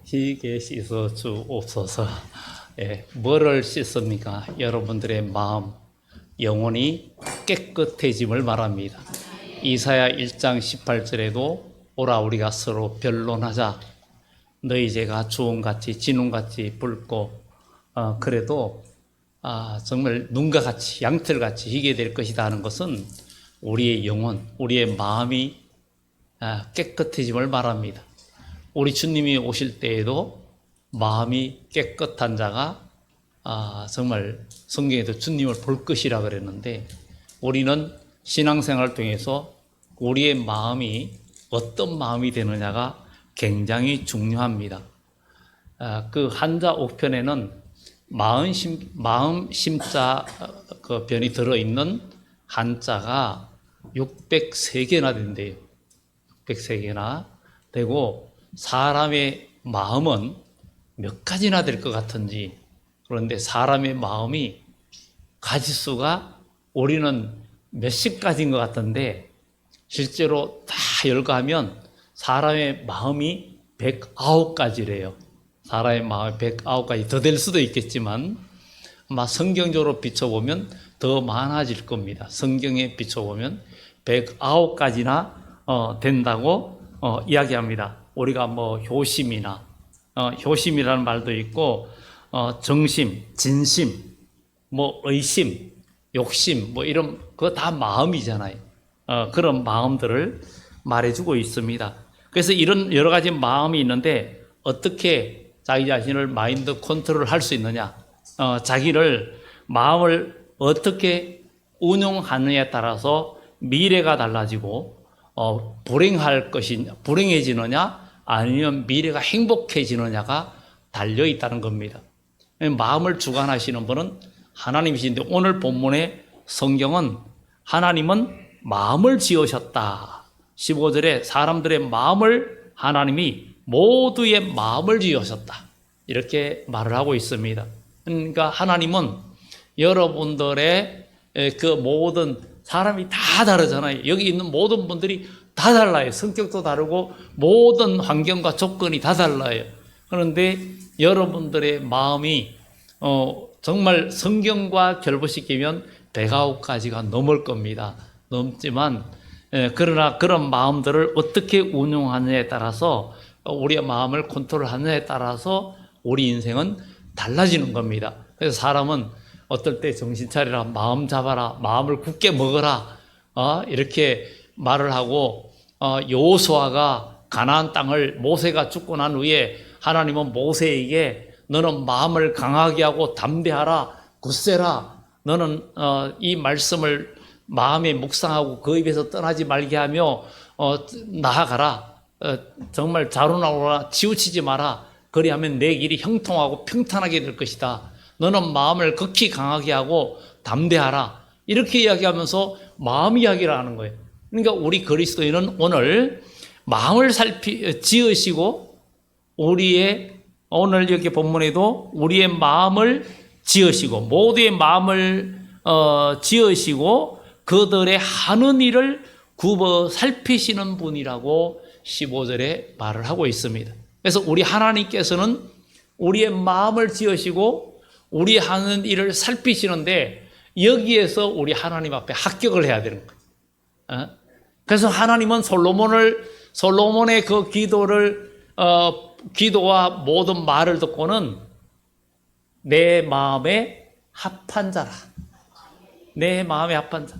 희게 씻어 주옵소서. 뭐를 씻습니까? 여러분들의 마음, 영혼이 깨끗해짐을 말합니다. 이사야 1장 18절에도 오라 우리가 서로 변론하자. 너희 죄가 주홍같이 진홍같이 붉고 그래도 정말 눈과 같이 양털같이 희게 될 것이다 하는 것은 우리의 영혼, 우리의 마음이 깨끗해짐을 말합니다. 우리 주님이 오실 때에도 마음이 깨끗한 자가 정말 성경에도 주님을 볼 것이라 그랬는데, 우리는 신앙생활을 통해서 우리의 마음이 어떤 마음이 되느냐가 굉장히 중요합니다. 그 한자 옥편에는 마음 심자 그 변이 들어있는 한자가 603개나 된대요. 603개나 되고, 사람의 마음은 몇 가지나 될 것 같은지, 그런데 사람의 마음이 가지수가 우리는 몇십 가지인 것 같은데 실제로 다 열거하면 사람의 마음이 109가지래요. 사람의 마음이 109가지, 더 될 수도 있겠지만 아마 성경적으로 비춰보면 더 많아질 겁니다. 성경에 비춰보면 109가지나 된다고 이야기합니다. 우리가 효심이나 효심이라는 말도 있고 정심, 진심, 의심, 욕심 이런 그거 다 마음이잖아요. 그런 마음들을 말해주고 있습니다. 그래서 이런 여러 가지 마음이 있는데 어떻게 자기 자신을 마인드 컨트롤 할 수 있느냐, 자기를 마음을 어떻게 운용하느냐에 따라서 미래가 달라지고 불행해지느냐 아니면 미래가 행복해지느냐가 달려 있다는 겁니다. 마음을 주관하시는 분은 하나님이신데, 오늘 본문의 성경은 하나님은 마음을 지으셨다. 15절에 사람들의 마음을 하나님이 모두의 마음을 지으셨다. 이렇게 말을 하고 있습니다. 그러니까 하나님은 여러분들의 그 모든 사람이 다 다르잖아요. 여기 있는 모든 분들이 다 달라요. 성격도 다르고 모든 환경과 조건이 다 달라요. 그런데 여러분들의 마음이 정말 성경과 결부시키면 109가지가 넘을 겁니다. 넘지만 그러나 그런 마음들을 어떻게 운용하느냐에 따라서, 우리의 마음을 컨트롤하느냐에 따라서 우리 인생은 달라지는 겁니다. 그래서 사람은 어떨 때 정신 차리라, 마음 잡아라, 마음을 굳게 먹어라 이렇게 말을 하고, 여호수아가 가나안 땅을 모세가 죽고 난 후에 하나님은 모세에게 너는 마음을 강하게 하고 담대하라, 굳세라, 너는 이 말씀을 마음에 묵상하고 그 입에서 떠나지 말게 하며 나아가라, 정말 자루나오라, 치우치지 마라, 그리하면 내 길이 형통하고 평탄하게 될 것이다, 너는 마음을 극히 강하게 하고 담대하라, 이렇게 이야기하면서 마음 이야기를 하는 거예요. 그러니까 우리 그리스도인은 오늘 마음을 지으시고, 우리의 오늘 여기 본문에도 우리의 마음을 지으시고 모두의 마음을 지으시고 그들의 하는 일을 굽어 살피시는 분이라고 15절에 말을 하고 있습니다. 그래서 우리 하나님께서는 우리의 마음을 지으시고 우리 하는 일을 살피시는데, 여기에서 우리 하나님 앞에 합격을 해야 되는 거예요. 그래서 하나님은 솔로몬의 그 기도와 모든 말을 듣고는 내 마음에 합한 자라. 내 마음에 합한 자.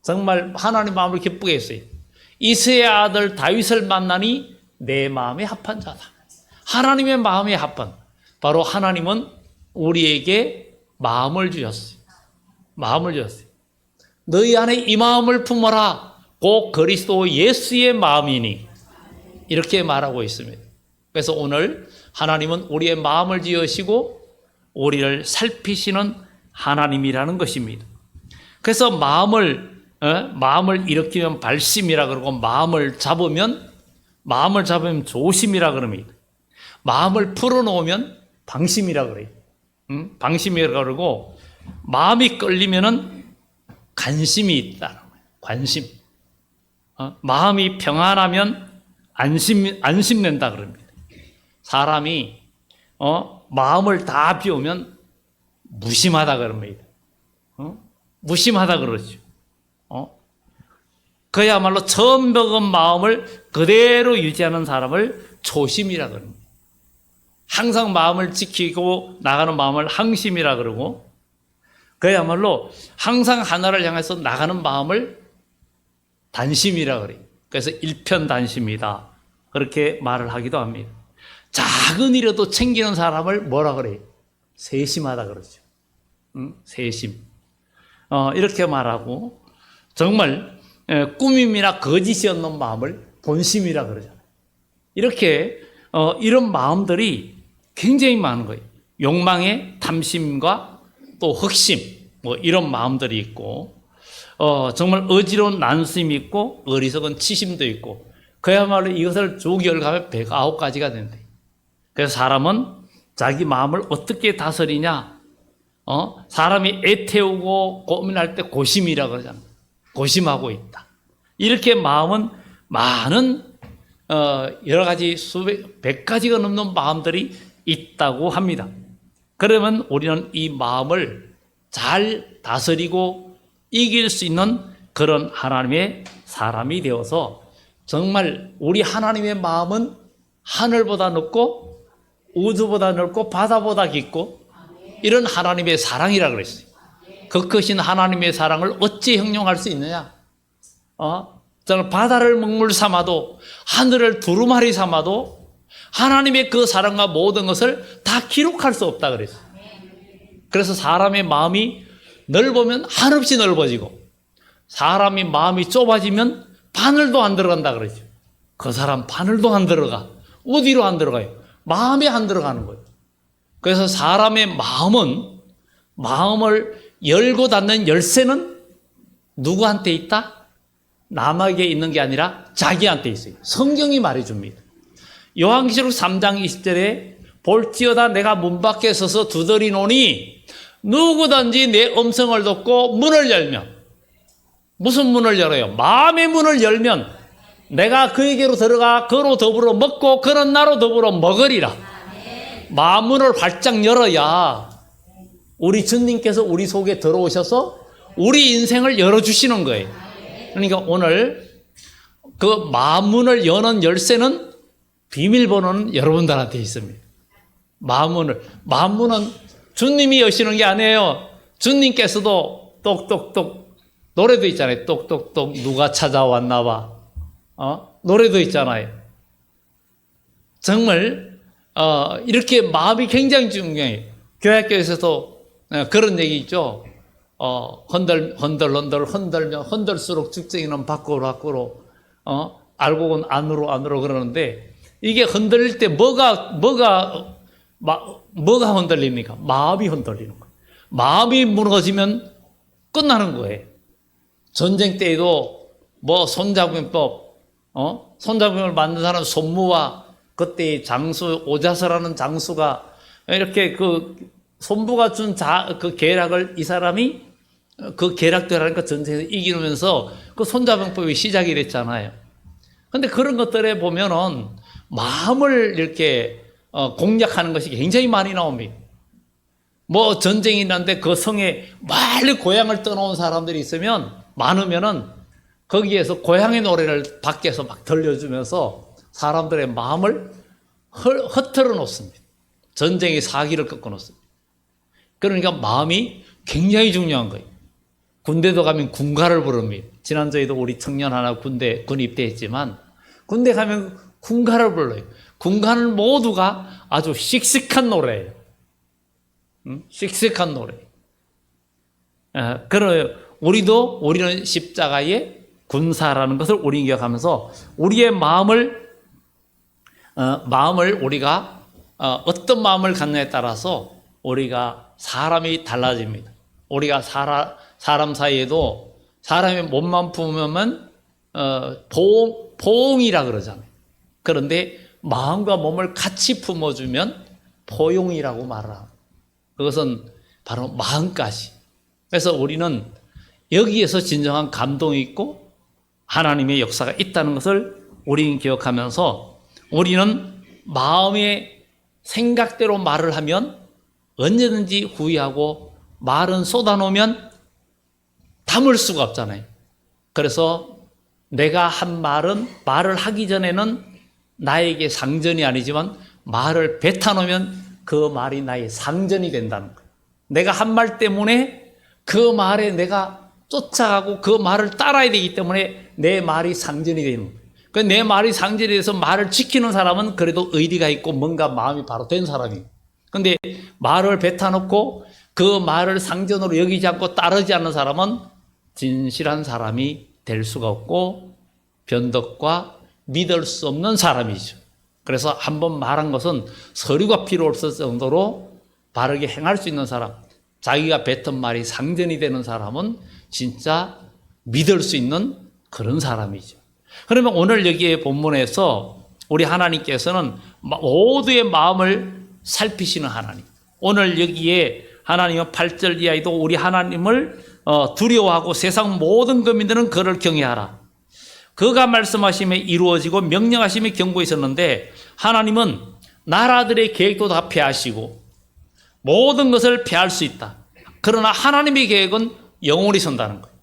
정말 하나님 마음을 기쁘게 했어요. 이새의 아들 다윗을 만나니 내 마음에 합한 자다. 하나님의 마음에 합한. 바로 하나님은 우리에게 마음을 주셨어요. 마음을 주셨어요. 너희 안에 이 마음을 품어라. 곧 그리스도 예수의 마음이니. 이렇게 말하고 있습니다. 그래서 오늘 하나님은 우리의 마음을 지으시고 우리를 살피시는 하나님이라는 것입니다. 그래서 마음을 일으키면 발심이라 그러고, 마음을 잡으면 조심이라 그럽니다. 마음을 풀어놓으면 방심이라 그래요. 방심이라 그러고, 마음이 끌리면은 관심이 있다는 거예요. 관심. 마음이 평안하면 안심된다 그럽니다. 사람이 마음을 다 비우면 무심하다 그럽니다. 무심하다 그러죠. 그야말로 처음 먹은 마음을 그대로 유지하는 사람을 초심이라 그럽니다. 항상 마음을 지키고 나가는 마음을 항심이라 그러고, 그야말로 항상 하나를 향해서 나가는 마음을 단심이라 그래요. 그래서 일편단심이다, 그렇게 말을 하기도 합니다. 작은 일에도 챙기는 사람을 뭐라 그래요? 세심하다 그러죠. 세심. 이렇게 말하고, 정말 꾸밈이나 거짓이 없는 마음을 본심이라 그러잖아요. 이렇게 이런 마음들이 굉장히 많은 거예요. 욕망의 탐심과 또 흑심, 뭐 이런 마음들이 있고, 정말 어지러운 난심이 있고, 어리석은 치심도 있고, 그야말로 이것을 조기열감에 109가지가 된대. 그래서 사람은 자기 마음을 어떻게 다스리냐? 사람이 애태우고 고민할 때 고심이라고 그러잖아요. 고심하고 있다. 이렇게 마음은 많은 여러 가지 수백, 100가지가 넘는 마음들이 있다고 합니다. 그러면 우리는 이 마음을 잘 다스리고 이길 수 있는 그런 하나님의 사람이 되어서, 정말 우리 하나님의 마음은 하늘보다 높고 우주보다 넓고 바다보다 깊고 이런 하나님의 사랑이라 그랬어요. 그 크신 하나님의 사랑을 어찌 형용할 수 있느냐? 저는 바다를 먹물 삼아도, 하늘을 두루마리 삼아도 하나님의 그 사랑과 모든 것을 다 기록할 수 없다 그랬어요. 그래서 사람의 마음이 넓으면 한없이 넓어지고, 사람이 마음이 좁아지면 바늘도 안 들어간다 그러죠. 그 사람 바늘도 안 들어가. 어디로 안 들어가요? 마음에 안 들어가는 거예요. 그래서 사람의 마음은, 마음을 열고 닫는 열쇠는 누구한테 있다? 남에게 있는 게 아니라 자기한테 있어요. 성경이 말해줍니다. 요한계시록 3장 20절에 볼지어다 내가 문 밖에 서서 두드리노니 누구든지 내 음성을 듣고 문을 열면, 무슨 문을 열어요? 마음의 문을 열면 내가 그에게로 들어가 그로 더불어 먹고 그는 나로 더불어 먹으리라. 마음 문을 활짝 열어야 우리 주님께서 우리 속에 들어오셔서 우리 인생을 열어주시는 거예요. 그러니까 오늘 그 마음 문을 여는 열쇠는, 비밀번호는 여러분들한테 있습니다. 마음 문은 주님이 여시는 게 아니에요. 주님께서도 똑똑똑, 노래도 있잖아요. 똑똑똑 누가 찾아왔나 봐. 노래도 있잖아요. 정말 이렇게 마음이 굉장히 중요해요. 교회학교에서도 그런 얘기 있죠. 흔들면 흔들수록 죽쟁이는 밖으로 알고는 안으로 그러는데, 이게 흔들릴 때 뭐가 흔들립니까? 마음이 흔들리는 거예요. 마음이 무너지면 끝나는 거예요. 전쟁 때에도 뭐 손잡이법, 손잡이를 만든 사람 손무와 그때 장수 오자서라는 장수가 이렇게 그 손부가 준 그 계략을 이 사람이 그 계략대로 하니까 전쟁에서 이기면서 그 손자병법이 시작이 됐잖아요. 근데 그런 것들에 보면은 마음을 이렇게 공략하는 것이 굉장히 많이 나옵니다. 뭐 전쟁이 났는데 그 성에 멀리 고향을 떠나온 사람들이 있으면, 많으면은 거기에서 고향의 노래를 밖에서 막 들려주면서 사람들의 마음을 흐트러 놓습니다. 전쟁의 사기를 꺾어 놓습니다. 그러니까 마음이 굉장히 중요한 거예요. 군대도 가면 군가를 부릅니다. 지난주에도 우리 청년 하나 군 입대했지만, 군대 가면 군가를 불러요. 군가는 모두가 아주 씩씩한 노래예요. 씩씩한 노래. 그래요. 우리는 십자가의 군사라는 것을 우리 기억하면서 우리의 마음을 우리가 어떤 마음을 갖느냐에 따라서 우리가 사람이 달라집니다. 우리가 사람 사이에도 사람의 몸만 품으면 포옹이라 그러잖아요. 그런데 마음과 몸을 같이 품어주면 포용이라고 말을 합니다. 그것은 바로 마음까지. 그래서 우리는 여기에서 진정한 감동이 있고 하나님의 역사가 있다는 것을 우리는 기억하면서, 우리는 마음의 생각대로 말을 하면 언제든지 후회하고 말은 쏟아놓으면 담을 수가 없잖아요. 그래서 내가 한 말을 하기 전에는 나에게 상전이 아니지만 말을 뱉어놓으면 그 말이 나의 상전이 된다는 거예요. 내가 한 말 때문에 그 말에 내가 쫓아가고 그 말을 따라야 되기 때문에 내 말이 상전이 되는 거예요. 내 말이 상전이 돼서 말을 지키는 사람은 그래도 의리가 있고 뭔가 마음이 바로 된 사람이에요. 그런데 말을 뱉어놓고 그 말을 상전으로 여기지 않고 따르지 않는 사람은 진실한 사람이 될 수가 없고 변덕과 믿을 수 없는 사람이죠. 그래서 한번 말한 것은 서류가 필요 없을 정도로 바르게 행할 수 있는 사람, 자기가 뱉은 말이 상전이 되는 사람은 진짜 믿을 수 있는 그런 사람이죠. 그러면 오늘 여기에 본문에서 우리 하나님께서는 모두의 마음을 살피시는 하나님. 오늘 여기에 하나님은 8절 이하에도 우리 하나님을 두려워하고 세상 모든 거민들은 그를 경외하라. 그가 말씀하심에 이루어지고 명령하심에 경고했었는데 하나님은 나라들의 계획도 다 폐하시고 모든 것을 폐할 수 있다. 그러나 하나님의 계획은 영원히 선다는 거예요.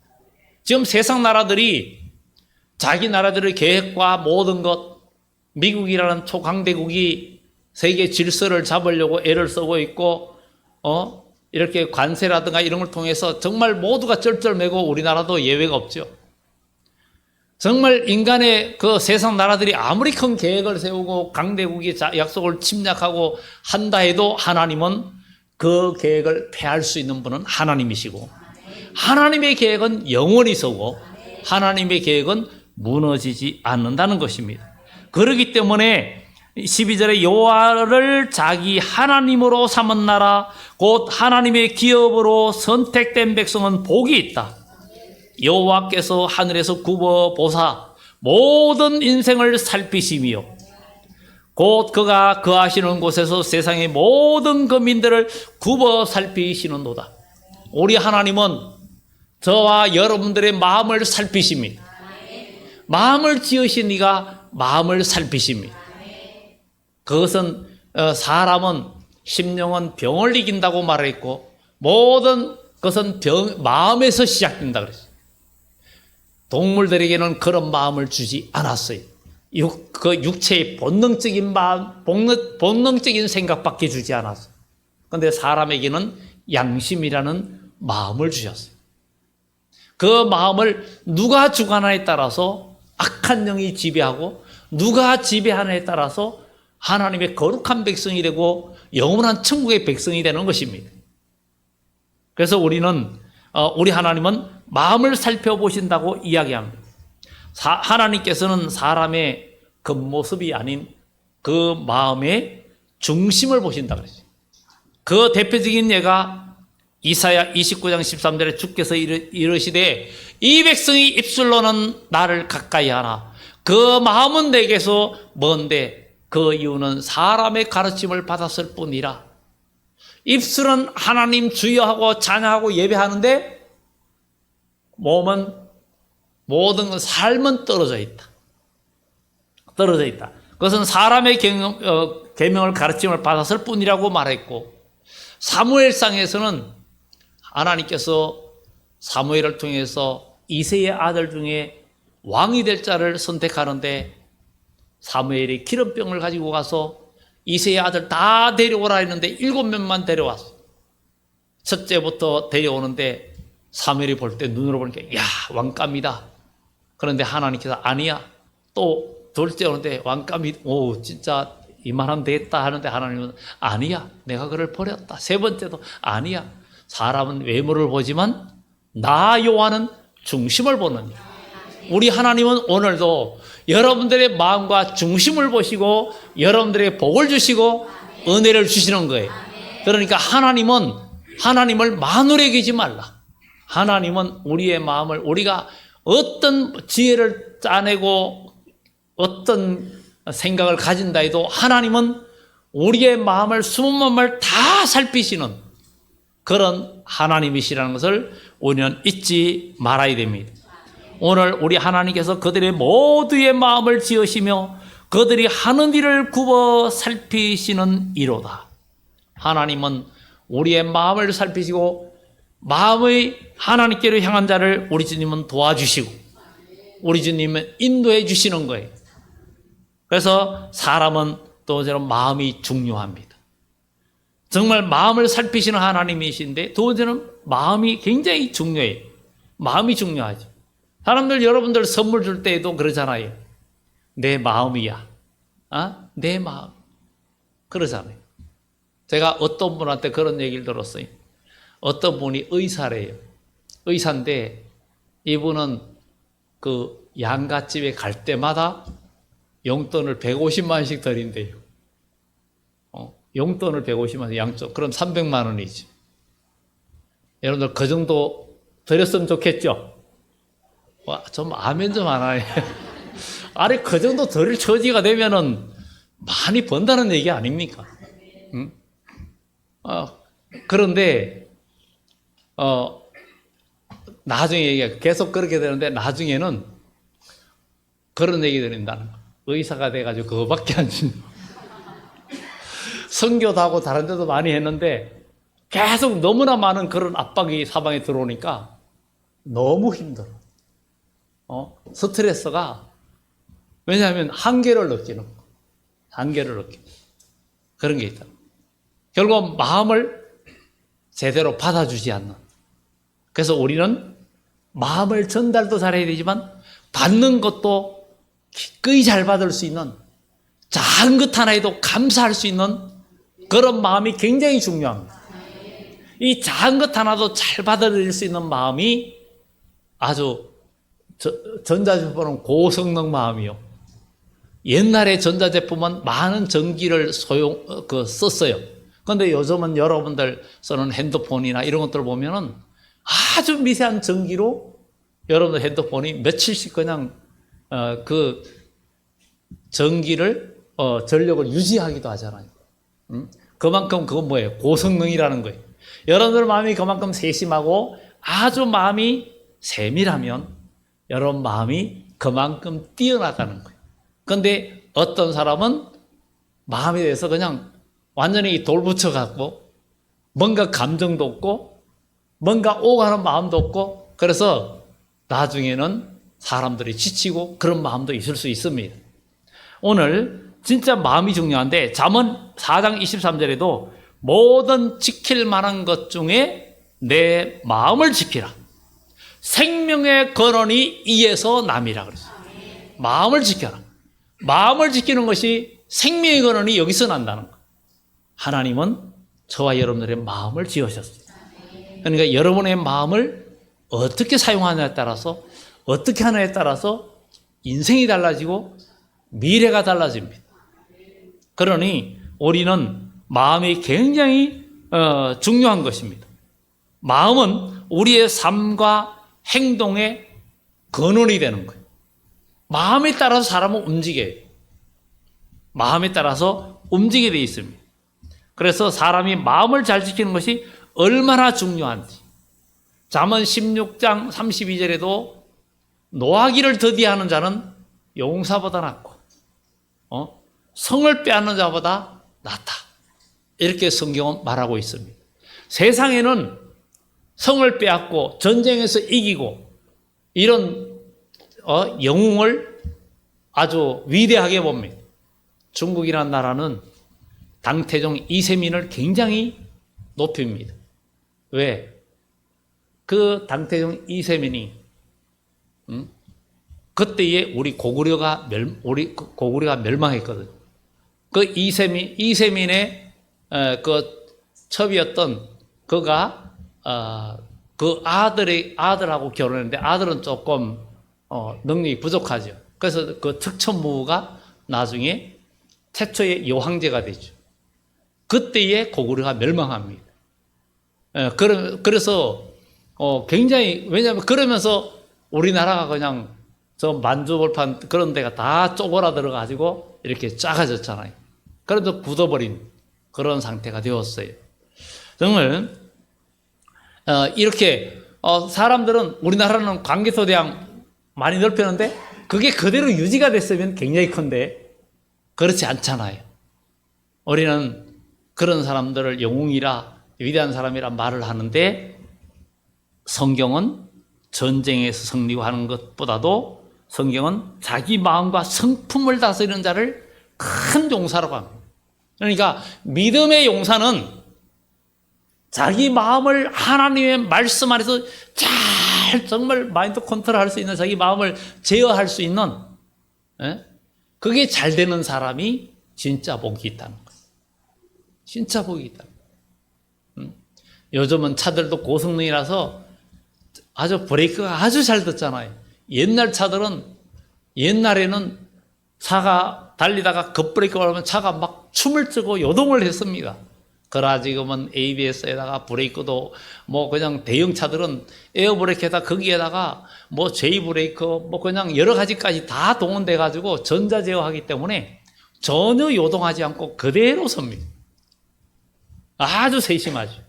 지금 세상 나라들이 자기 나라들의 계획과 모든 것, 미국이라는 초강대국이 세계 질서를 잡으려고 애를 쓰고 있고 이렇게 관세라든가 이런 걸 통해서 정말 모두가 쩔쩔매고 우리나라도 예외가 없죠. 정말 인간의 그 세상 나라들이 아무리 큰 계획을 세우고 강대국이 약속을 침략하고 한다 해도 하나님은 그 계획을 폐할 수 있는 분은 하나님이시고 하나님의 계획은 영원히 서고 하나님의 계획은 무너지지 않는다는 것입니다. 그렇기 때문에 12절에 여호와를 자기 하나님으로 삼은 나라 곧 하나님의 기업으로 선택된 백성은 복이 있다. 여호와께서 하늘에서 굽어 보사 모든 인생을 살피시며 곧 그가 거하시는 곳에서 세상의 모든 거민들을 굽어 살피시는도다. 우리 하나님은 저와 여러분들의 마음을 살피십니다. 마음을 지으신 이가 마음을 살피십니다. 그것은 사람은 심령은 병을 이긴다고 말했고 모든 것은 마음에서 시작된다 그랬어요. 동물들에게는 그런 마음을 주지 않았어요. 그 육체의 본능적인 마음, 본능적인 생각밖에 주지 않았어요. 그런데 사람에게는 양심이라는 마음을 주셨어요. 그 마음을 누가 주관하에 따라서 악한 영이 지배하고 누가 지배하느냐에 따라서 하나님의 거룩한 백성이 되고 영원한 천국의 백성이 되는 것입니다. 그래서 우리 하나님은 마음을 살펴보신다고 이야기합니다. 하나님께서는 사람의 겉모습이 아닌 그 마음의 중심을 보신다 그랬어요. 그 대표적인 예가 이사야 29장 13절에 주께서 이르시되 이 백성이 입술로는 나를 가까이 하나 그 마음은 내게서 먼데 그 이유는 사람의 가르침을 받았을 뿐이라. 입술은 하나님 주여하고 찬양하고 예배하는데 몸은 모든 삶은 떨어져 있다. 떨어져 있다. 그것은 사람의 계명을 가르침을 받았을 뿐이라고 말했고 사무엘상에서는 하나님께서 사무엘을 통해서 이새의 아들 중에 왕이 될 자를 선택하는데 사무엘이 기름병을 가지고 가서 이새의 아들 다 데려오라 했는데 7명만 데려왔어. 첫째부터 데려오는데 사무엘이 볼 때 눈으로 보니까 야 왕감이다. 그런데 하나님께서 아니야. 또 둘째 오는데 왕감이 오 진짜 이만하면 되겠다 하는데 하나님은 아니야. 내가 그를 버렸다. 세 번째도 아니야. 사람은 외모를 보지만 나 여호와는 중심을 보느니라. 우리 하나님은 오늘도 여러분들의 마음과 중심을 보시고 여러분들에게 복을 주시고 은혜를 주시는 거예요. 그러니까 하나님은 하나님을 마누라 여기지 말라. 하나님은 우리의 마음을 우리가 어떤 지혜를 짜내고 어떤 생각을 가진다 해도 하나님은 우리의 마음을 숨은 마음을 다 살피시는 그런 하나님이시라는 것을 우리는 잊지 말아야 됩니다. 오늘 우리 하나님께서 그들의 모두의 마음을 지으시며 그들이 하는 일을 굽어 살피시는 이로다. 하나님은 우리의 마음을 살피시고 마음의 하나님께로 향한 자를 우리 주님은 도와주시고 우리 주님은 인도해 주시는 거예요. 그래서 사람은 또 저런 마음이 중요합니다. 정말 마음을 살피시는 하나님이신데 또 저는 마음이 굉장히 중요해요. 마음이 중요하죠. 사람들 여러분들 선물 줄 때에도 그러잖아요. 내 마음이야. 내 마음. 그러잖아요. 제가 어떤 분한테 그런 얘기를 들었어요. 어떤 분이 의사래요. 의사인데 이분은 그 양갓집에 갈 때마다 용돈을 150만 원씩 드린대요. 용돈을 150만 원, 양쪽. 그럼 300만 원이죠. 여러분들 그 정도 드렸으면 좋겠죠? 와, 좀 아멘 좀 하나요? 아니, 그 정도 드릴 처지가 되면은 많이 번다는 얘기 아닙니까? 응? 그런데, 나중에 얘기가 계속 그렇게 되는데 나중에는 그런 얘기 드린다는 거. 의사가 돼가지고 그거밖에 안 준다. 선교도 하고 다른 데도 많이 했는데 계속 너무나 많은 그런 압박이 사방에 들어오니까 너무 힘들어. 스트레스가 왜냐하면 한계를 느끼는 거. 한계를 느끼는 그런 게 있다. 결국 마음을 제대로 받아주지 않는. 그래서 우리는 마음을 전달도 잘해야 되지만 받는 것도 기꺼이 잘 받을 수 있는 작은 것 하나에도 감사할 수 있는 그런 마음이 굉장히 중요합니다. 이 작은 것 하나도 잘 받아들일 수 있는 마음이 아주 전자제품은 고성능 마음이요. 옛날에 전자제품은 많은 전기를 썼어요. 그런데 요즘은 여러분들 쓰는 핸드폰이나 이런 것들 보면은 아주 미세한 전기로 여러분들 핸드폰이 며칠씩 그냥 그 전기를 전력을 유지하기도 하잖아요. 그만큼 그건 뭐예요? 고성능이라는 거예요. 여러분들 마음이 그만큼 세심하고 아주 마음이 세밀하면 여러분 마음이 그만큼 뛰어나가는 거예요. 그런데 어떤 사람은 마음에 대해서 그냥 완전히 돌 붙여갖고 뭔가 감정도 없고 뭔가 오가는 마음도 없고 그래서 나중에는 사람들이 지치고 그런 마음도 있을 수 있습니다. 오늘 진짜 마음이 중요한데 잠언 4장 23절에도 모든 지킬 만한 것 중에 내 마음을 지키라. 생명의 근원이 이에서 남이라 그랬어요. 마음을 지켜라. 마음을 지키는 것이 생명의 근원이 여기서 난다는 거. 하나님은 저와 여러분들의 마음을 지으셨어요. 그러니까 여러분의 마음을 어떻게 사용하느냐에 따라서 어떻게 하느냐에 따라서 인생이 달라지고 미래가 달라집니다. 그러니 우리는 마음이 굉장히 중요한 것입니다. 마음은 우리의 삶과 행동의 근원이 되는 거예요. 마음에 따라서 사람은 움직여요. 마음에 따라서 움직이게 되어 있습니다. 그래서 사람이 마음을 잘 지키는 것이 얼마나 중요한지. 잠언 16장 32절에도 노하기를 더디하는 자는 용사보다 낫고 성을 빼앗는 자보다 낫다. 이렇게 성경은 말하고 있습니다. 세상에는 성을 빼앗고 전쟁에서 이기고 이런 영웅을 아주 위대하게 봅니다. 중국이라는 나라는 당태종 이세민을 굉장히 높입니다. 왜? 그 당태종 이세민이 그때에 우리 고구려가 멸망했거든요. 그 이세민의 그 첩이었던 그가 그 아들하고 결혼했는데 아들은 조금 능력이 부족하죠. 그래서 그 특천무가 나중에 최초의 여황제가 되죠. 그때에 고구려가 멸망합니다. 그래서 굉장히 왜냐하면 그러면서 우리나라가 그냥 저 만주벌판 그런 데가 다 쪼그라들어 가지고 이렇게 작아졌잖아요. 그래도 굳어버린 그런 상태가 되었어요. 정말 이렇게 사람들은 우리나라는 관계소대양 많이 넓혔는데 그게 그대로 유지가 됐으면 굉장히 큰데 그렇지 않잖아요. 우리는 그런 사람들을 영웅이라 위대한 사람이라 말을 하는데 성경은 전쟁에서 승리하는 것보다도 성경은 자기 마음과 성품을 다스리는 자를 큰 용사라고 합니다. 그러니까 믿음의 용사는 자기 마음을 하나님의 말씀 안에서 잘 정말 마인드 컨트롤할 수 있는 자기 마음을 제어할 수 있는 그게 잘 되는 사람이 진짜 복이 있다는 거예요. 진짜 복이 있다. 요즘은 차들도 고성능이라서 아주 브레이크가 아주 잘 듣잖아요. 옛날 차들은 옛날에는 차가 달리다가 급브레이크 밟으면 차가 막 춤을 추고 요동을 했습니다. 그러나 지금은 ABS에다가 브레이크도 뭐 그냥 대형 차들은 에어브레이크에다 거기에다가 뭐 J브레이크 뭐 그냥 여러 가지까지 다 동원돼 가지고 전자 제어하기 때문에 전혀 요동하지 않고 그대로 섭니다. 아주 세심하죠.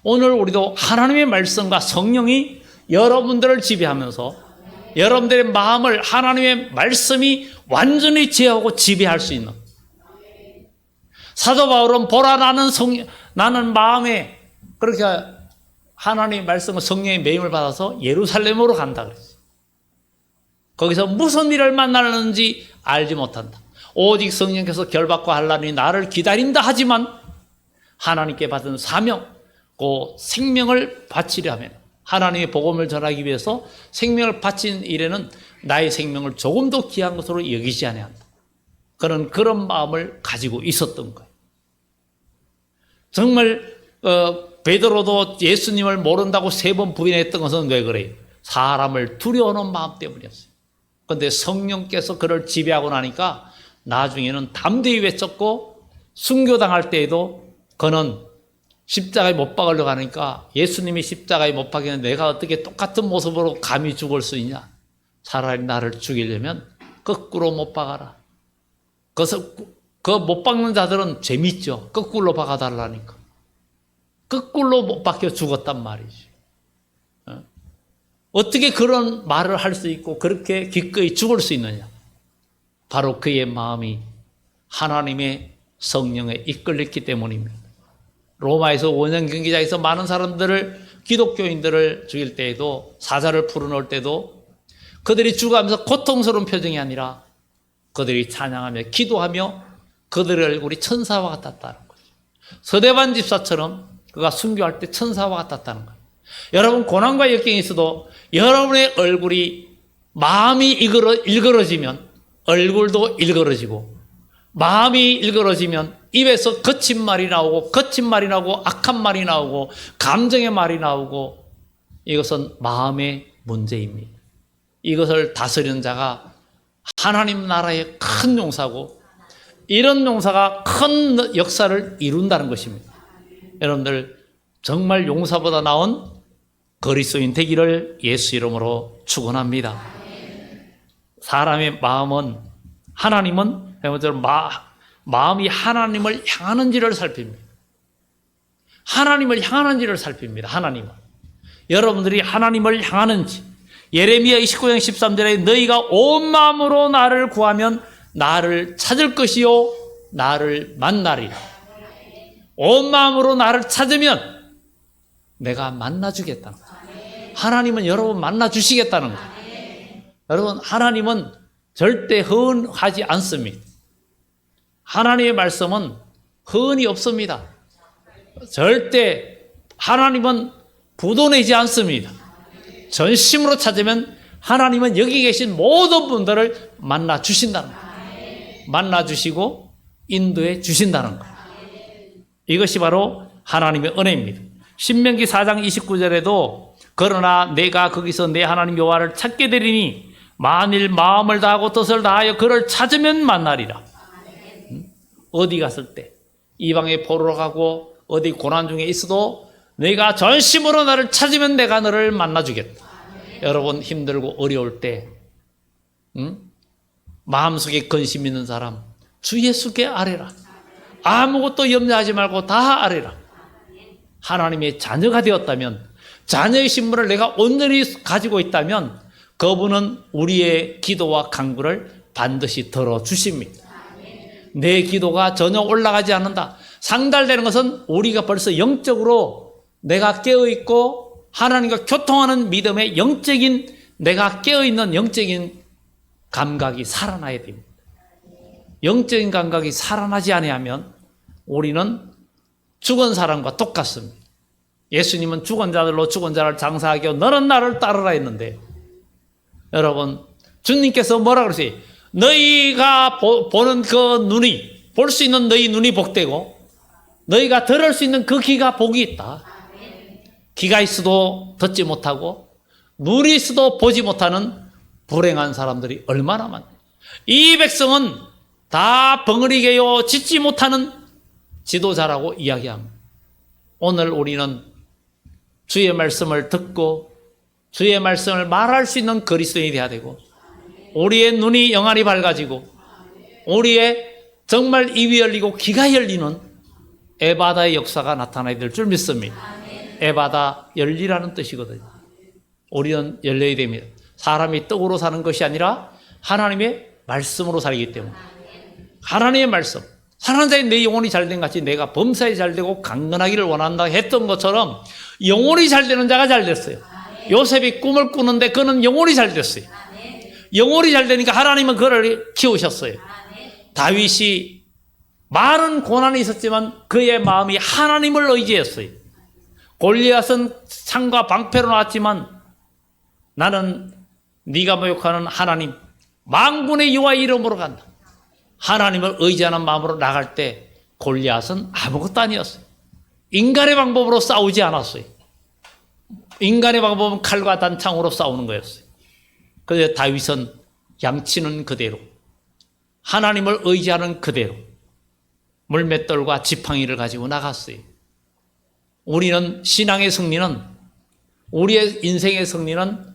오늘 우리도 하나님의 말씀과 성령이 여러분들을 지배하면서 여러분들의 마음을 하나님의 말씀이 완전히 제어하고 지배할 수 있는 사도 바울은 보라 나는 마음에 그렇게 하나님의 말씀과 성령의 매임을 받아서 예루살렘으로 간다 그랬어요. 거기서 무슨 일을 만나는지 알지 못한다. 오직 성령께서 결박과 환난이 나를 기다린다 하지만 하나님께 받은 사명, 그 생명을 바치려 하면 하나님의 복음을 전하기 위해서 생명을 바친 일에는 나의 생명을 조금도 귀한 것으로 여기지 아니한다. 그런 마음을 가지고 있었던 거예요. 정말 베드로도 예수님을 모른다고 3번 부인했던 것은 왜 그래요? 사람을 두려워하는 마음 때문이었어요. 그런데 성령께서 그를 지배하고 나니까 나중에는 담대히 외쳤고 순교당할 때에도 그는 십자가에 못 박으려고 하니까 예수님이 십자가에 못 박이는 내가 어떻게 똑같은 모습으로 감히 죽을 수 있냐? 차라리 나를 죽이려면 거꾸로 못 박아라. 그래서 그 못 박는 자들은 재밌죠. 거꾸로 박아달라니까. 거꾸로 못 박혀 죽었단 말이지. 어떻게 그런 말을 할 수 있고 그렇게 기꺼이 죽을 수 있느냐? 바로 그의 마음이 하나님의 성령에 이끌렸기 때문입니다. 로마에서 원형 경기장에서 많은 사람들을 기독교인들을 죽일 때에도 사자를 풀어놓을 때도 그들이 죽어가면서 고통스러운 표정이 아니라 그들이 찬양하며 기도하며 그들의 얼굴이 천사와 같았다는 거죠. 서대반 집사처럼 그가 순교할 때 천사와 같았다는 거예요. 여러분 고난과 역경이 있어도 여러분의 얼굴이 마음이 일그러지면 얼굴도 일그러지고 마음이 일그러지면 입에서 거친 말이 나오고 악한 말이 나오고 감정의 말이 나오고 이것은 마음의 문제입니다. 이것을 다스리는 자가 하나님 나라의 큰 용사고 이런 용사가 큰 역사를 이룬다는 것입니다. 여러분들 정말 용사보다 나은 그리스도인 되기를 예수 이름으로 축원합니다. 사람의 마음은 하나님은 마음이 하나님을 향하는지를 살핍니다. 하나님을 향하는지를 살핍니다. 하나님은 여러분들이 하나님을 향하는지 예레미야 29장 13절에 너희가 온 마음으로 나를 구하면 나를 찾을 것이요 나를 만나리라. 온 마음으로 나를 찾으면 내가 만나주겠다는 거예요. 하나님은 여러분 만나주시겠다는 거예요. 여러분 하나님은 절대 허언하지 않습니다. 하나님의 말씀은 허언이 없습니다. 절대 하나님은 부도내지 않습니다. 전심으로 찾으면 하나님은 여기 계신 모든 분들을 만나 주신다는 거예요. 만나 주시고 인도해 주신다는 거예요. 이것이 바로 하나님의 은혜입니다. 신명기 4장 29절에도 그러나 내가 거기서 내 하나님 여호와를 찾게 되리니 만일 마음을 다하고 뜻을 다하여 그를 찾으면 만나리라. 어디 갔을 때 이방에 포로로 가고 어디 고난 중에 있어도 내가 전심으로 나를 찾으면 내가 너를 만나주겠다. 여러분 힘들고 어려울 때 마음속에 근심 있는 사람 주 예수께 아뢰라. 아무것도 염려하지 말고 다 아뢰라. 하나님의 자녀가 되었다면 자녀의 신분을 내가 온전히 가지고 있다면 그분은 우리의 기도와 간구를 반드시 들어주십니다. 내 기도가 전혀 올라가지 않는다. 상달되는 것은 우리가 벌써 영적으로 내가 깨어있고 하나님과 교통하는 믿음의 영적인, 내가 깨어있는 영적인 감각이 살아나야 됩니다. 영적인 감각이 살아나지 아니하면 우리는 죽은 사람과 똑같습니다. 예수님은 죽은 자들로 죽은 자를 장사하게 하고 너는 나를 따르라 했는데, 여러분, 주님께서 뭐라 그러세요? 너희가 보는 그 눈이, 볼 수 있는 너희 눈이 복되고 너희가 들을 수 있는 그 귀가 복이 있다. 귀가 있어도 듣지 못하고 눈이 있어도 보지 못하는 불행한 사람들이 얼마나 많아요. 이 백성은 다 벙어리게요 짓지 못하는 지도자라고 이야기합니다. 오늘 우리는 주의 말씀을 듣고 주의 말씀을 말할 수 있는 그리스도인이 되어야 되고, 우리의 눈이 영안이 밝아지고 우리의 정말 입이 열리고 귀가 열리는 에바다의 역사가 나타나야 될 줄 믿습니다. 에바다, 열리라는 뜻이거든요. 우리는 열려야 됩니다. 사람이 떡으로 사는 것이 아니라 하나님의 말씀으로 살기 때문에, 하나님의 말씀, 사는 자의 내 영혼이 잘된 같이 내가 범사에 잘되고 강건하기를 원한다 했던 것처럼 영혼이 잘되는 자가 잘됐어요. 요셉이 꿈을 꾸는데 그는 영혼이 잘됐어요. 영혼이 잘되니까 하나님은 그를 키우셨어요. 다윗이 많은 고난이 있었지만 그의 마음이 하나님을 의지했어요. 골리앗은 창과 방패로 나왔지만 나는 네가 모욕하는 하나님, 만군의 여호와 이름으로 간다. 하나님을 의지하는 마음으로 나갈 때 골리앗은 아무것도 아니었어요. 인간의 방법으로 싸우지 않았어요. 인간의 방법은 칼과 단창으로 싸우는 거였어요. 그런데 다윗은 양치는 그대로, 하나님을 의지하는 그대로 물맷돌과 지팡이를 가지고 나갔어요. 우리는 신앙의 승리는, 우리의 인생의 승리는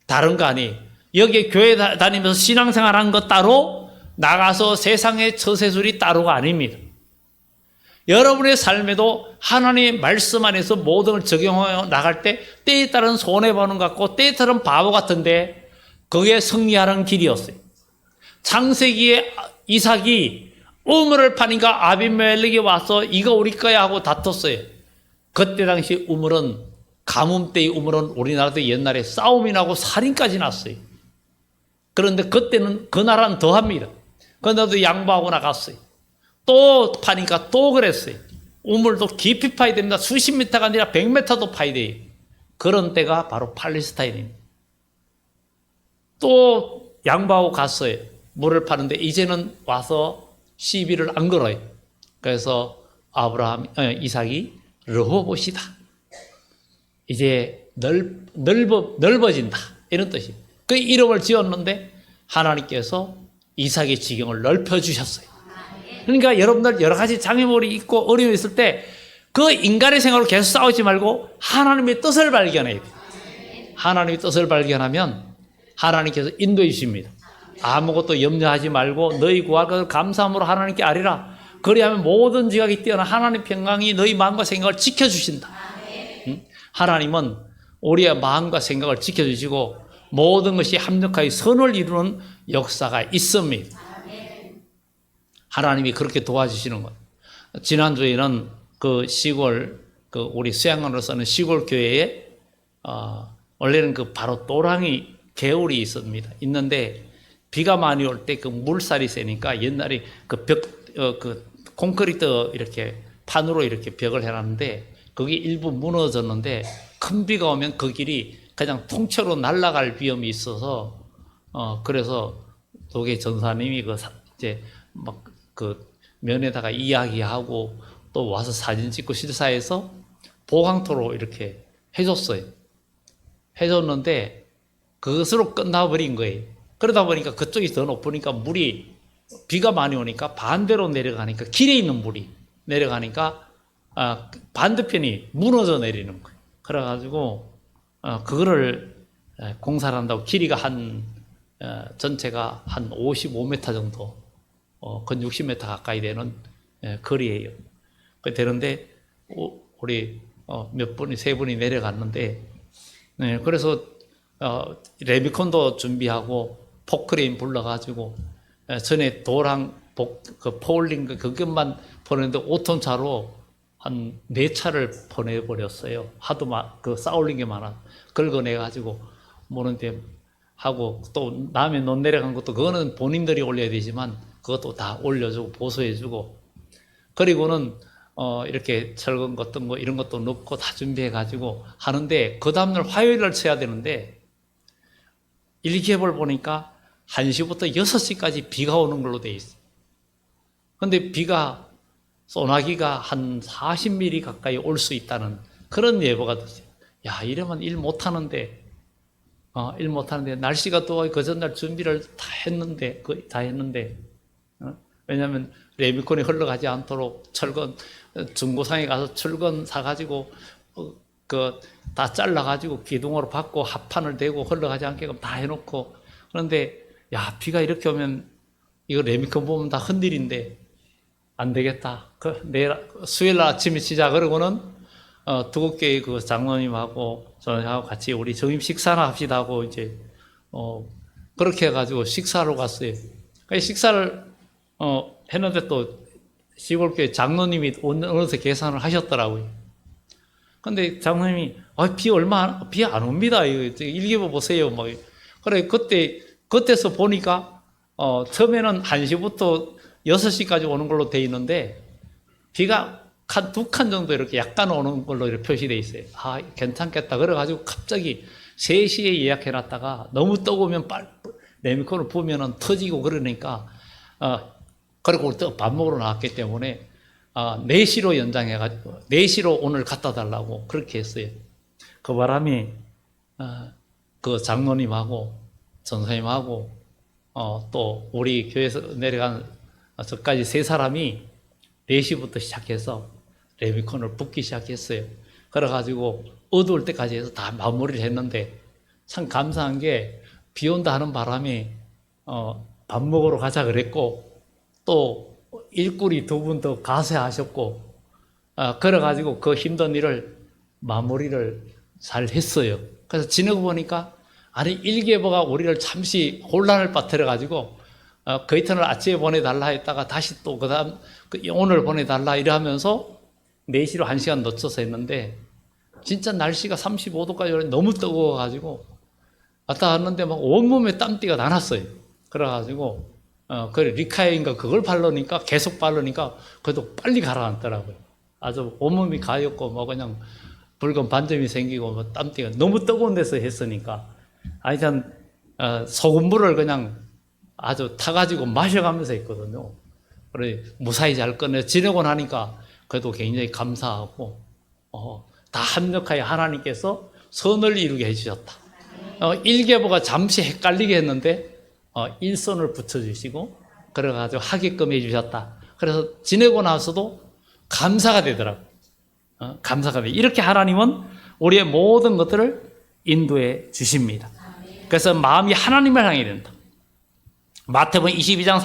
다른 거 아니에요. 여기 교회 다니면서 신앙생활 한 것 따로, 나가서 세상의 처세술이 따로가 아닙니다. 여러분의 삶에도 하나님의 말씀 안에서 모든 걸 적용하여 나갈 때 때에 따른 손해보는 것 같고 때에 따른 바보 같은데 그게 승리하는 길이었어요. 창세기에 이삭이 우물을 파니까 아비멜렉이 와서 이거 우리 거야 하고 다퉜어요. 그때 당시 우물은, 가뭄 때의 우물은 우리나라도 옛날에 싸움이 나고 살인까지 났어요. 그런데 그때는 그 나라는 더합니다. 그런데도 양보하고 나갔어요. 또 파니까 또 그랬어요. 우물도 깊이 파야 됩니다. 수십 미터가 아니라 100m도 파야 돼요. 그런 때가 바로 팔레스타인입니다. 또 양보하고 갔어요. 물을 파는데 이제는 와서 시비를 안 걸어요. 그래서 이삭이 르호봇이다. 이제 넓어진다. 이런 뜻이에요. 그 이름을 지었는데 하나님께서 이삭의 지경을 넓혀주셨어요. 그러니까 여러분들 여러 가지 장애물이 있고 어려움이 있을 때 그 인간의 생각으로 계속 싸우지 말고 하나님의 뜻을 발견해야 돼요. 하나님의 뜻을 발견하면 하나님께서 인도해 주십니다. 아무것도 염려하지 말고 너희 구할 것을 감사함으로 하나님께 아뢰라. 그리하면 모든 지각이 뛰어난 하나님의 평강이 너희 마음과 생각을 지켜주신다. 하나님은 우리의 마음과 생각을 지켜주시고 모든 것이 합력하여 선을 이루는 역사가 있습니다. 하나님이 그렇게 도와주시는 것. 지난주에는 그 시골, 우리 수양관으로 쓰는 시골 교회에, 원래는 바로 또랑이 개울이 있는데, 비가 많이 올 때 그 물살이 세니까 옛날에 콘크리트 이렇게 판으로 이렇게 벽을 해놨는데, 그게 일부 무너졌는데, 큰 비가 오면 그 길이 그냥 통째로 날아갈 위험이 있어서, 그래서 도계 전사님이 면에다가 이야기하고 또 와서 사진 찍고 실사해서 보강토로 이렇게 해줬어요. 해줬는데 그것으로 끝나버린 거예요. 그러다 보니까 그쪽이 더 높으니까 물이, 비가 많이 오니까 반대로 내려가니까 길에 있는 물이 내려가니까 반대편이 무너져 내리는 거예요. 그래가지고 그거를 공사를 한다고 길이가 전체가 한 55m 정도, 건 60m 가까이 되는 거리예요. 되는데 우리 세 분이 내려갔는데, 그래서 레미콘도 준비하고 포크레인 불러가지고 전에 도랑 그 포울링 그것만 보냈는데 5톤 차로 한 4차를 보내버렸어요. 하도 그 쌓을린 게 많아. 긁어내가지고 모는데 하고 또 남의 논 내려간 것도 그거는 본인들이 올려야 되지만 그것도 다 올려주고 보수해주고 그리고는 이렇게 철근 같은 거 이런 것도 넣고 다 준비해가지고 하는데 그 다음날 화요일날 쳐야 되는데 일기예보를 보니까 1시부터 6시까지 비가 오는 걸로 돼 있어요. 근데 비가 소나기가 한 40mm 가까이 올 수 있다는 그런 예보가 됐어요. 야, 이러면 일 못하는데 날씨가 또 그 전날 준비를 다 했는데 왜냐하면 레미콘이 흘러가지 않도록 철근 중고상에 가서 철근 사가지고 다 잘라가지고 기둥으로 받고 합판을 대고 흘러가지 않게끔 다 해놓고 그런데 야, 비가 이렇게 오면 이거 레미콘 보면 다 흔들인데 안 되겠다. 내일 수요일 아침에 치자. 그러고는 두곡교회 그 장로님하고 저하고 같이 우리 점심 식사나 합시다 하고 이제 그렇게 해가지고 식사로 갔어요. 식사를 했는데 또 시골교회 장로님이 어느새 계산을 하셨더라고요. 근데 장로님이 비 안 옵니다. 이거 일기예보 보세요. 뭐 그래 그때서 보니까 처음에는 1시부터 6시까지 오는 걸로 돼 있는데 비가 한 2칸 정도 이렇게 약간 오는 걸로 이렇게 표시돼 있어요. 아, 괜찮겠다. 그래가지고 갑자기 3시에 예약해놨다가 너무 뜨거우면 레미콘을 부으면 터지고 그러니까 그리고 또 밥 먹으러 나왔기 때문에 4시로 연장해가지고 4시로 오늘 갖다 달라고 그렇게 했어요. 그 바람에 그 장로님하고 전사님하고 또 우리 교회에서 내려간 저까지 3사람이 4시부터 시작해서 레미콘을 붓기 시작했어요. 그래가지고 어두울 때까지 해서 다 마무리를 했는데 참 감사한 게 비 온다 하는 바람에 밥 먹으러 가자 그랬고 또 일꾼이 2분 더 가세하셨고 그래가지고 그 힘든 일을 마무리를 잘 했어요. 그래서 지내고 보니까 일기예보가 우리를 잠시 혼란을 빠뜨려가지고 그 이튿날 아침에 보내달라 했다가 다시 또 그다음 오늘 보내달라 이러면서 4시로 1시간 늦춰서 했는데 진짜 날씨가 35도까지 너무 뜨거워가지고 왔다 갔는데 막 온몸에 땀띠가 다 났어요. 그래가지고 리카인가 그걸 바르니까 계속 바르니까 그래도 빨리 가라앉더라고요. 아주 온몸이 가렵고 뭐 그냥 붉은 반점이 생기고 뭐 땀띠가 너무 뜨거운 데서 했으니까 하여튼 소금물을 그냥 아주 타가지고 마셔가면서 했거든요. 그래 무사히 잘 꺼내 지내고 나니까 그래도 굉장히 감사하고 다 합력하여 하나님께서 선을 이루게 해주셨다. 일기예보가 잠시 헷갈리게 했는데 일선을 붙여주시고 그래가지고 하게끔 해주셨다. 그래서 지내고 나서도 감사가 되더라고요. 감사가 돼. 이렇게 하나님은 우리의 모든 것들을 인도해 주십니다. 그래서 마음이 하나님을 향해 된다. 마태복음 22장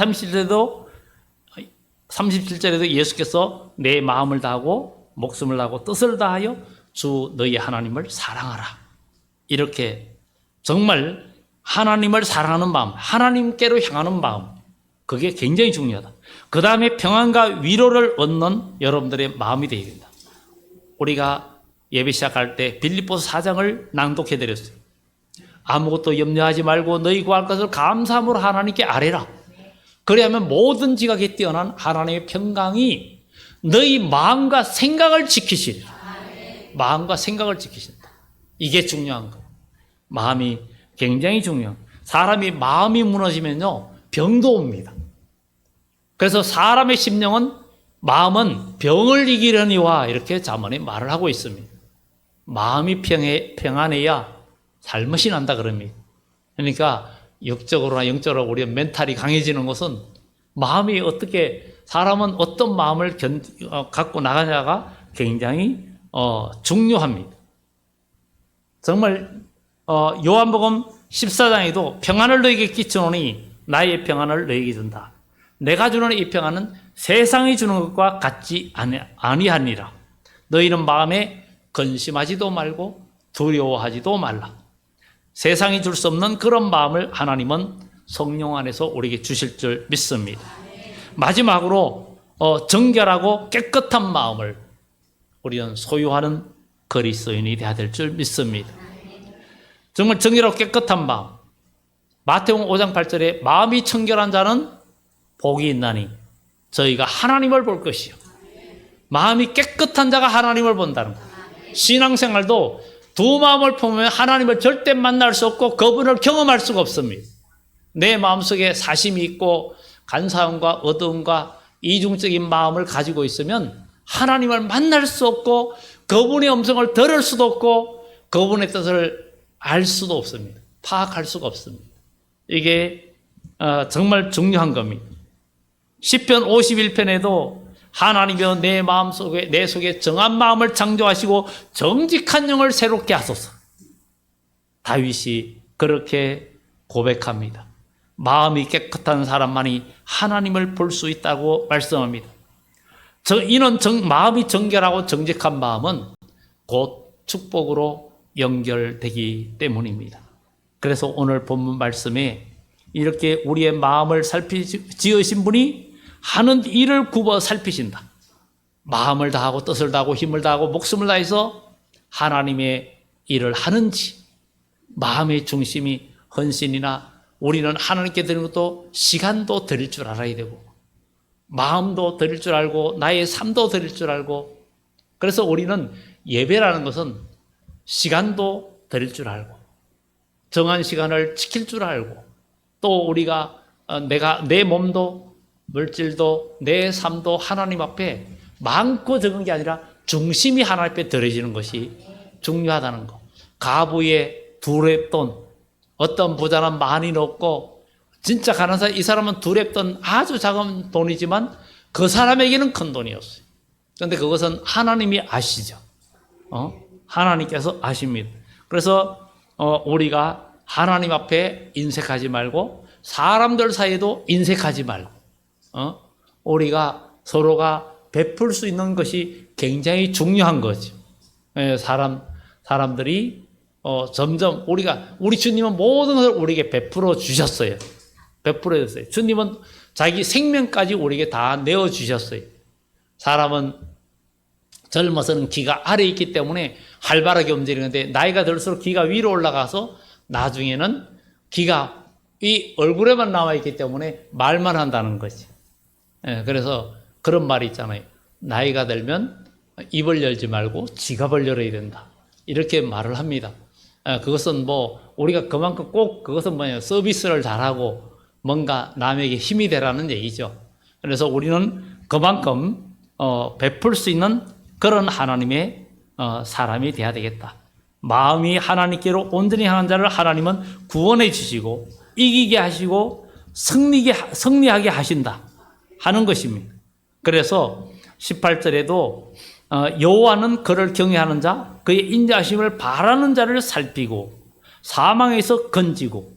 37절에도 예수께서 내 마음을 다하고 목숨을 다하고 뜻을 다하여 주 너희 하나님을 사랑하라. 이렇게 정말 하나님을 사랑하는 마음, 하나님께로 향하는 마음, 그게 굉장히 중요하다. 그 다음에 평안과 위로를 얻는 여러분들의 마음이 되어야 된다. 우리가 예배 시작할 때 빌립보서 4장을 낭독해 드렸어요. 아무것도 염려하지 말고 너희 구할 것을 감사함으로 하나님께 아뢰라. 그래야만 모든 지각에 뛰어난 하나님의 평강이 너희 마음과 생각을 지키시리라. 마음과 생각을 지키신다. 이게 중요한 거예요. 마음이 굉장히 중요한 거예요. 사람이 마음이 무너지면요 병도 옵니다. 그래서 사람의 심령은 마음은 병을 이기려니와 이렇게 잠언에 말을 하고 있습니다. 마음이 평안해야 살맛이 난다 그럽니다. 그러니까 육적으로나 영적으로 우리의 멘탈이 강해지는 것은 마음이 어떻게 사람은 어떤 마음을 갖고 나가냐가 굉장히 중요합니다. 정말 요한복음 14장에도 평안을 너에게 끼쳐노니 나의 평안을 너에게 준다. 내가 주는 이 평안은 세상이 주는 것과 같지 아니하니라. 너희는 마음에 근심하지도 말고 두려워하지도 말라. 세상이 줄 수 없는 그런 마음을 하나님은 성령 안에서 우리에게 주실 줄 믿습니다. 마지막으로 정결하고 깨끗한 마음을 우리는 소유하는 그리스도인이 되어야 될 줄 믿습니다. 정말 정결하고 깨끗한 마음. 마태복음 5장 8절에 마음이 청결한 자는 복이 있나니 저희가 하나님을 볼 것이요. 마음이 깨끗한 자가 하나님을 본다는 거예요. 신앙생활도 두 마음을 품으면 하나님을 절대 만날 수 없고 그분을 경험할 수가 없습니다. 내 마음속에 사심이 있고 간사함과 어두움과 이중적인 마음을 가지고 있으면 하나님을 만날 수 없고 그분의 음성을 들을 수도 없고 그분의 뜻을 알 수도 없습니다. 파악할 수가 없습니다. 이게 정말 중요한 겁니다. 시편 51편에도 하나님이여 내 마음 속에 내 속에 정한 마음을 창조하시고 정직한 영을 새롭게 하소서. 다윗이 그렇게 고백합니다. 마음이 깨끗한 사람만이 하나님을 볼 수 있다고 말씀합니다. 이는 마음이 정결하고 정직한 마음은 곧 축복으로 연결되기 때문입니다. 그래서 오늘 본문 말씀에 이렇게 우리의 마음을 지으신 분이 하는 일을 굽어 살피신다. 마음을 다하고 뜻을 다하고 힘을 다하고 목숨을 다해서 하나님의 일을 하는지, 마음의 중심이 헌신이나 우리는 하나님께 드리는 것도 시간도 드릴 줄 알아야 되고 마음도 드릴 줄 알고 나의 삶도 드릴 줄 알고, 그래서 우리는 예배라는 것은 시간도 드릴 줄 알고 정한 시간을 지킬 줄 알고 또 우리가 내 몸도 물질도 내 삶도 하나님 앞에 많고 적은 게 아니라 중심이 하나님 앞에 드려지는 것이 중요하다는 거. 가부의 두렙돈, 어떤 부자는 많이 넣고 진짜 가난한 사람, 이 사람은 두렙돈 아주 작은 돈이지만 그 사람에게는 큰 돈이었어요. 그런데 그것은 하나님이 아시죠. 하나님께서 아십니다. 그래서 우리가 하나님 앞에 인색하지 말고 사람들 사이에도 인색하지 말고 우리가 서로가 베풀 수 있는 것이 굉장히 중요한 거죠. 사람들이 점점 우리 주님은 모든 것을 우리에게 베풀어 주셨어요. 베풀어 줬어요. 주님은 자기 생명까지 우리에게 다 내어 주셨어요. 사람은 젊어서는 기가 아래에 있기 때문에 활발하게 움직이는데 나이가 들수록 기가 위로 올라가서 나중에는 기가 이 얼굴에만 나와 있기 때문에 말만 한다는 거지. 그래서 그런 말이 있잖아요. 나이가 들면 입을 열지 말고 지갑을 열어야 된다. 이렇게 말을 합니다. 그것은 우리가 그만큼 꼭 그것은 서비스를 잘하고 뭔가 남에게 힘이 되라는 얘기죠. 그래서 우리는 그만큼 베풀 수 있는 그런 하나님의 사람이 돼야 되겠다. 마음이 하나님께로 온전히 향한 자를 하나님은 구원해 주시고 이기게 하시고 승리하게 하신다 하는 것입니다. 그래서 18절에도 여호와는 그를 경외하는 자, 그의 인자하심을 바라는 자를 살피고 사망에서 건지고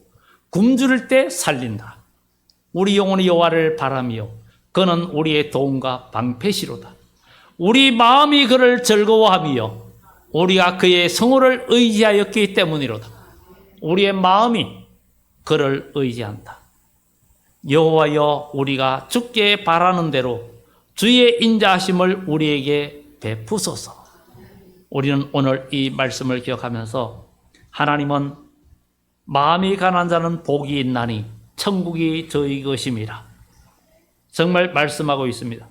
굶주릴 때 살린다. 우리 영혼이 여호와를 바라며 그는 우리의 도움과 방패시로다. 우리 마음이 그를 즐거워하며 우리가 그의 성호를 의지하였기 때문이로다. 우리의 마음이 그를 의지한다. 여호와여 우리가 주께 바라는 대로 주의 인자하심을 우리에게 베푸소서. 우리는 오늘 이 말씀을 기억하면서 하나님은 마음이 가난한 자는 복이 있나니 천국이 저희 것임이라 정말 말씀하고 있습니다.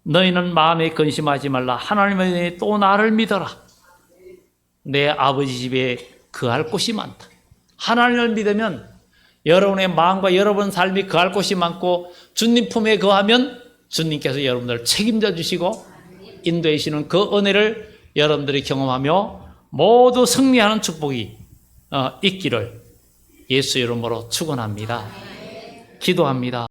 너희는 마음에 근심하지 말라. 하나님의 또 나를 믿어라. 내 아버지 집에 거할 곳이 많다. 하나님을 믿으면 여러분의 마음과 여러분 삶이 거할 곳이 많고 주님 품에 거하면 주님께서 여러분들을 책임져 주시고 인도해 주시는 그 은혜를 여러분들이 경험하며 모두 승리하는 축복이 있기를 예수 이름으로 축원합니다. 기도합니다.